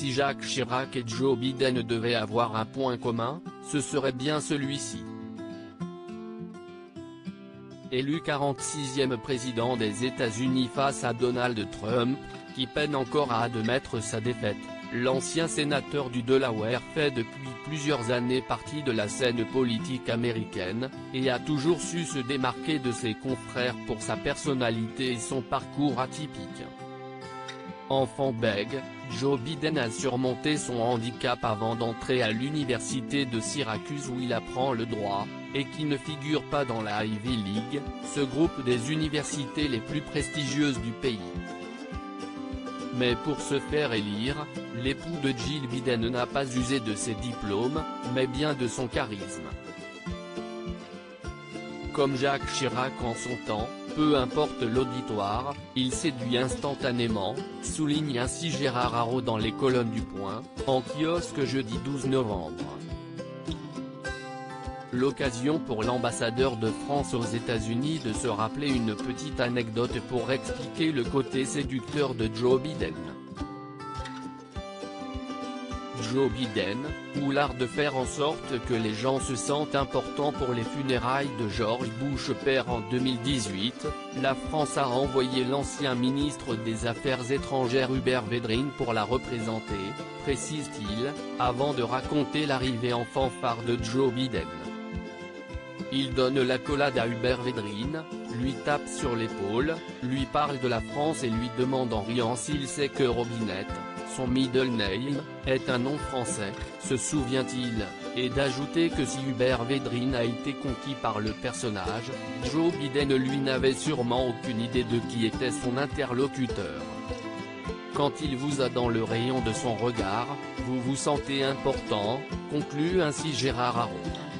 Si Jacques Chirac et Joe Biden devaient avoir un point commun, ce serait bien celui-ci. Élu 46e président des États-Unis face à Donald Trump, qui peine encore à admettre sa défaite, l'ancien sénateur du Delaware fait depuis plusieurs années partie de la scène politique américaine, et a toujours su se démarquer de ses confrères pour sa personnalité et son parcours atypique. Enfant bègue, Joe Biden a surmonté son handicap avant d'entrer à l'université de Syracuse où il apprend le droit, et qui ne figure pas dans la Ivy League, ce groupe des universités les plus prestigieuses du pays. Mais pour se faire élire, l'époux de Jill Biden n'a pas usé de ses diplômes, mais bien de son charisme. Comme Jacques Chirac en son temps, peu importe l'auditoire, il séduit instantanément, souligne ainsi Gérard Haraud dans les colonnes du Point, en kiosque jeudi 12 novembre. L'occasion pour l'ambassadeur de France aux États-Unis de se rappeler une petite anecdote pour expliquer le côté séducteur de Joe Biden. Joe Biden, ou l'art de faire en sorte que les gens se sentent importants pour les funérailles de George Bush père en 2018, la France a envoyé l'ancien ministre des Affaires étrangères Hubert Védrine pour la représenter, précise-t-il, avant de raconter l'arrivée en fanfare de Joe Biden. Il donne l'accolade à Hubert Védrine, lui tape sur l'épaule, lui parle de la France et lui demande en riant s'il sait que Robinette, son middle name, est un nom français, se souvient-il, et d'ajouter que si Hubert Védrine a été conquis par le personnage, Joe Biden lui n'avait sûrement aucune idée de qui était son interlocuteur. Quand il vous a dans le rayon de son regard, vous vous sentez important, conclut ainsi Gérard Haraud.